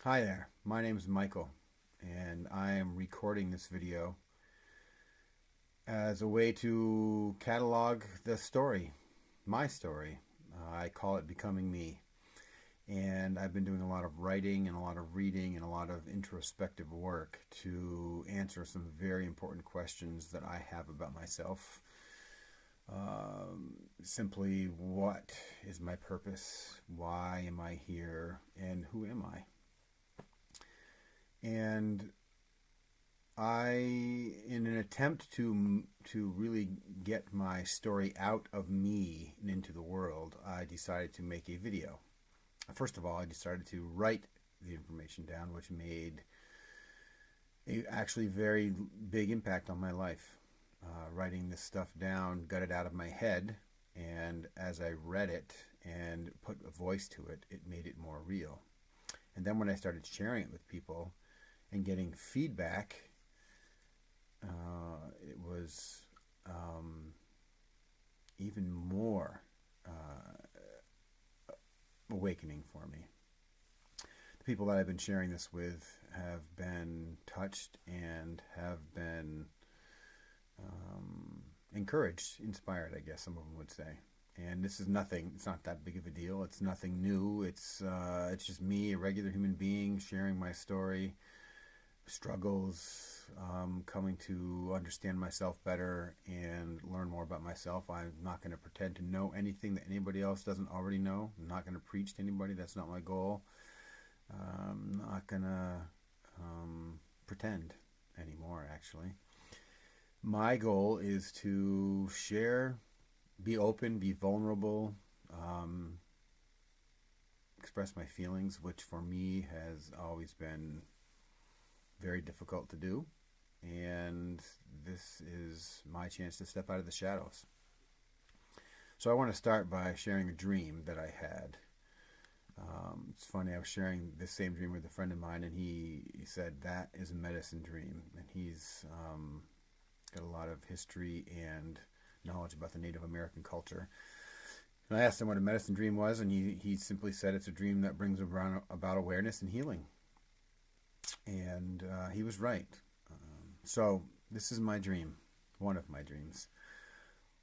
Hi there, my name is Michael, and I am recording this video as a way to catalog the story, my story. I call it Becoming Me, and I've been doing a lot of writing and a lot of reading and a lot of introspective work to answer some very important questions that I have about myself. Simply, what is my purpose? Why am I here? And who am I? And in an attempt to really get my story out of me and into the world, I decided to make a video. First of all, I decided to write the information down, which made a actually very big impact on my life. Writing this stuff down got it out of my head, and as I read it and put a voice to it, it made it more real. And then when I started sharing it with people and getting feedback, it was even more awakening for me. The people that I've been sharing this with have been touched and have been encouraged, inspired, I guess some of them would say. And this is nothing. It's not that big of a deal. It's nothing new. It's just me, a regular human being, sharing my story, struggles, coming to understand myself better and learn more about myself. I'm not going to pretend to know anything that anybody else doesn't already know. I'm not going to preach to anybody. That's not my goal. I'm not going to pretend anymore, actually. My goal is to share, be open, be vulnerable, um, express my feelings, which for me has always been very difficult to do. And this is my chance to step out of the shadows. So I want to start by sharing a dream that I had. It's funny, I was sharing this same dream with a friend of mine, and he said that is a medicine dream. And he's got a lot of history and knowledge about the Native American culture. And I asked him what a medicine dream was, and he simply said it's a dream that brings about awareness and healing. And he was right. So this is my dream, one of my dreams.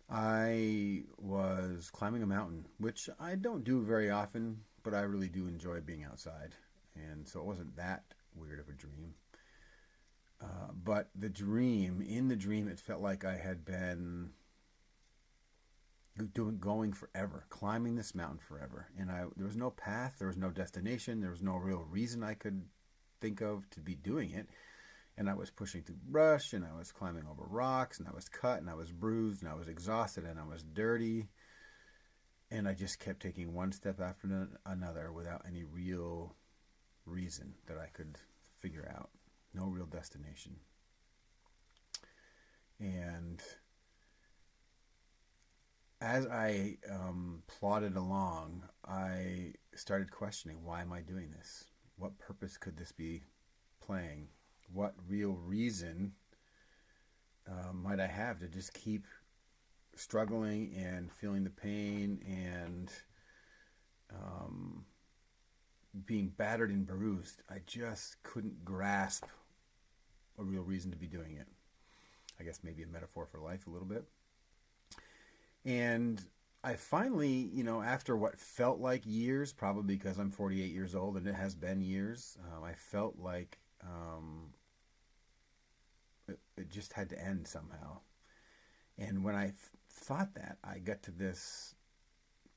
I was climbing a mountain, which I don't do very often, but I really do enjoy being outside. And so it wasn't that weird of a dream. But in the dream, it felt like I had been going forever, climbing this mountain forever. And there was no path, there was no destination, there was no real reason I could think of to be doing it. And I was pushing through brush, and I was climbing over rocks, and I was cut, and I was bruised, and I was exhausted, and I was dirty. And I just kept taking one step after another without any real reason that I could figure out. No real destination. And as I plodded along, I started questioning, why am I doing this? What purpose could this be playing? What real reason might I have to just keep struggling and feeling the pain and being battered and bruised? I just couldn't grasp a real reason to be doing it. I guess maybe a metaphor for life a little bit. And I finally, after what felt like years, probably because I'm 48 years old and it has been years, I felt like it just had to end somehow. And when I thought that, I got to this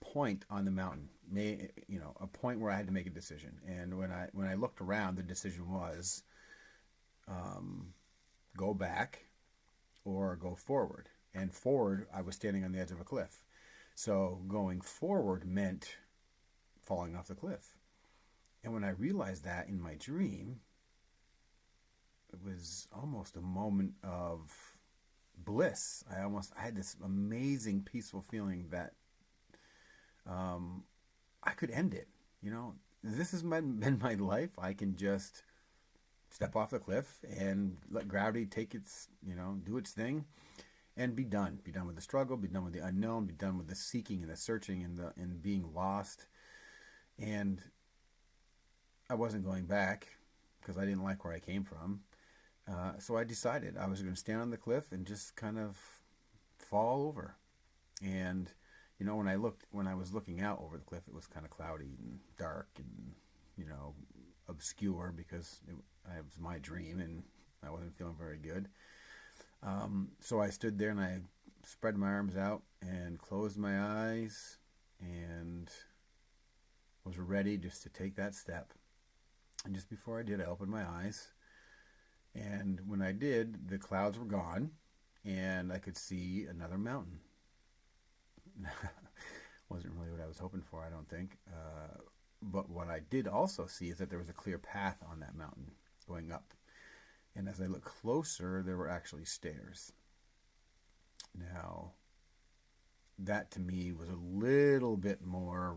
point on the mountain, a point where I had to make a decision. And when I looked around, the decision was go back or go forward. And forward, I was standing on the edge of a cliff. So going forward meant falling off the cliff. And when I realized that in my dream, it was almost a moment of bliss. I had this amazing, peaceful feeling that I could end it. This has been my life. I can just step off the cliff and let gravity take its, do its thing, and be done. Be done with the struggle. Be done with the unknown. Be done with the seeking and the searching and being lost. And I wasn't going back because I didn't like where I came from. So I decided I was going to stand on the cliff and just kind of fall over. And when I was looking out over the cliff, it was kind of cloudy and dark and obscure because it was my dream and I wasn't feeling very good. So I stood there and I spread my arms out and closed my eyes and was ready just to take that step. And just before I did, I opened my eyes. And when I did, the clouds were gone and I could see another mountain. Wasn't really what I was hoping for, I don't think. But what I did also see is that there was a clear path on that mountain going up. And as I looked closer, there were actually stairs. Now, that to me was a little bit more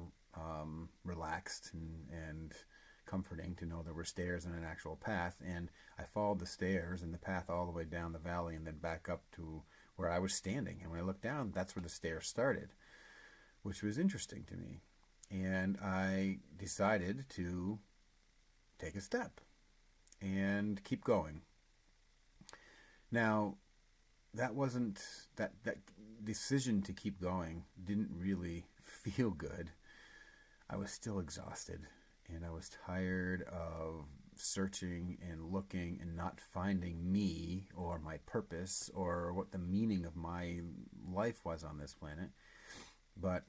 relaxed and comforting to know there were stairs and an actual path. And I followed the stairs and the path all the way down the valley and then back up to where I was standing. And when I looked down, that's where the stairs started, which was interesting to me. And I decided to take a step and keep going. Now, that decision to keep going didn't really feel good. I was still exhausted and I was tired of searching and looking and not finding me or my purpose or what the meaning of my life was on this planet. But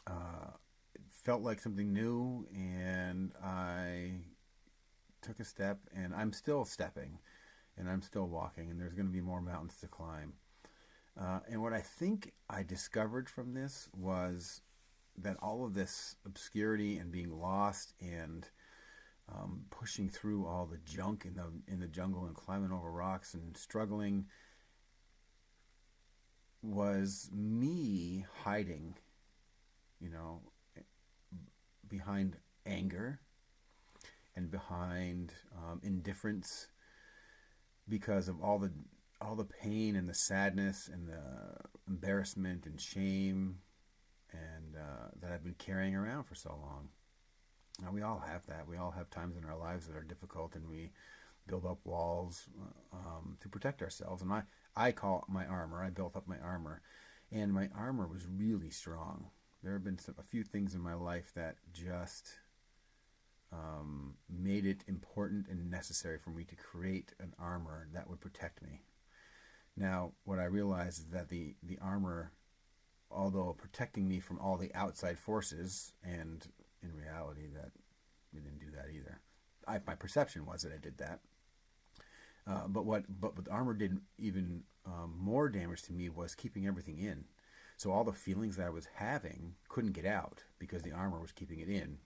it felt like something new, and I took a step, and I'm still stepping, and I'm still walking, and there's going to be more mountains to climb. And what I think I discovered from this was that all of this obscurity and being lost and pushing through all the junk in the jungle and climbing over rocks and struggling was me hiding, behind anger and behind indifference because of all the pain and the sadness and the embarrassment and shame and that I've been carrying around for so long. Now, we all have that. We all have times in our lives that are difficult, and we build up walls to protect ourselves. And I call it my armor. I built up my armor, and my armor was really strong. There have been a few things in my life that just made it important and necessary for me to create an armor that would protect me. Now, what I realized is that the armor, although protecting me from all the outside forces, and in reality that we didn't do that either. My perception was that I did that. But what the armor did even more damage to me was keeping everything in. So all the feelings that I was having couldn't get out because the armor was keeping it in,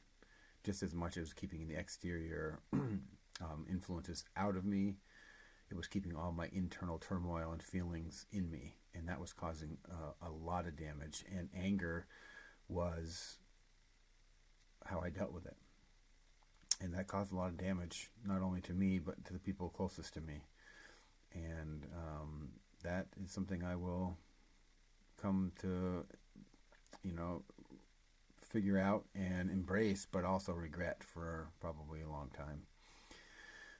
just as much as it was keeping the exterior influences out of me. It was keeping all my internal turmoil and feelings in me, and that was causing a lot of damage. And anger was how I dealt with it. And that caused a lot of damage, not only to me, but to the people closest to me. And that is something I will come to, figure out and embrace, but also regret for probably a long time.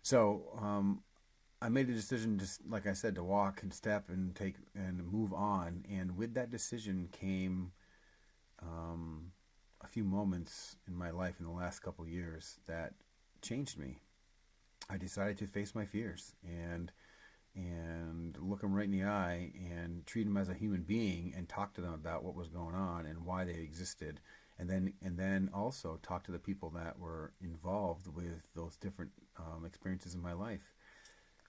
So I made a decision, just like I said, to walk and step and take and move on. And with that decision came a few moments in my life in the last couple of years that changed me. I decided to face my fears and look them right in the eye and treat them as a human being and talk to them about what was going on and why they existed, and then also talk to the people that were involved with those different experiences in my life.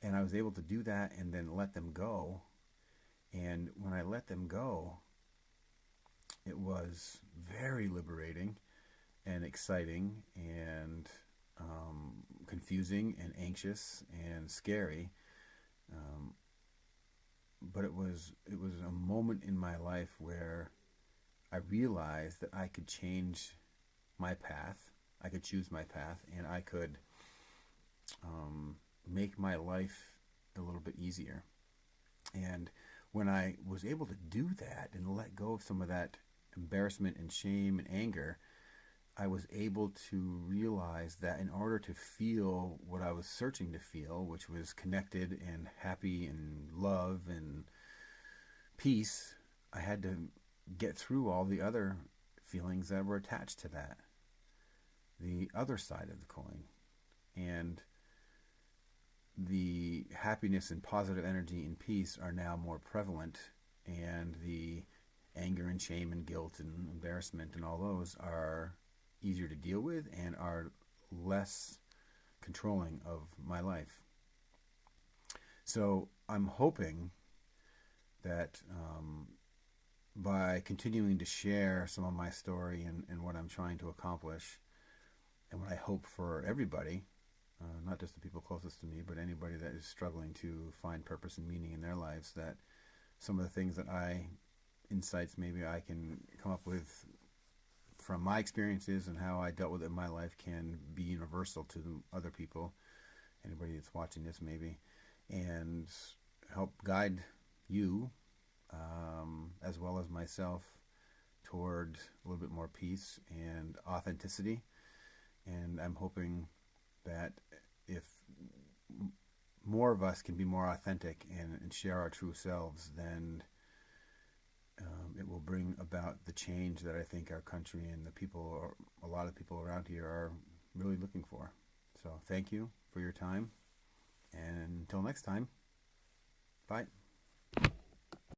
And I was able to do that and then let them go. And when I let them go, it was very liberating and exciting and confusing and anxious and scary. But it was a moment in my life where I realized that I could change my path. I could choose my path, and I could make my life a little bit easier. And when I was able to do that and let go of some of that embarrassment and shame and anger, I was able to realize that in order to feel what I was searching to feel, which was connected and happy and love and peace, I had to get through all the other feelings that were attached to that, the other side of the coin. And the happiness and positive energy and peace are now more prevalent, and the anger and shame and guilt and embarrassment and all those are easier to deal with and are less controlling of my life. So I'm hoping that by continuing to share some of my story and what I'm trying to accomplish, and what I hope for everybody, not just the people closest to me, but anybody that is struggling to find purpose and meaning in their lives, that some of the things that insights maybe I can come up with from my experiences and how I dealt with it in my life can be universal to other people, anybody that's watching this maybe, and help guide you as well as myself toward a little bit more peace and authenticity. And I'm hoping that if more of us can be more authentic and share our true selves, then it will bring about the change that I think our country and the people, or a lot of people around here, are really looking for. So thank you for your time, and until next time, bye.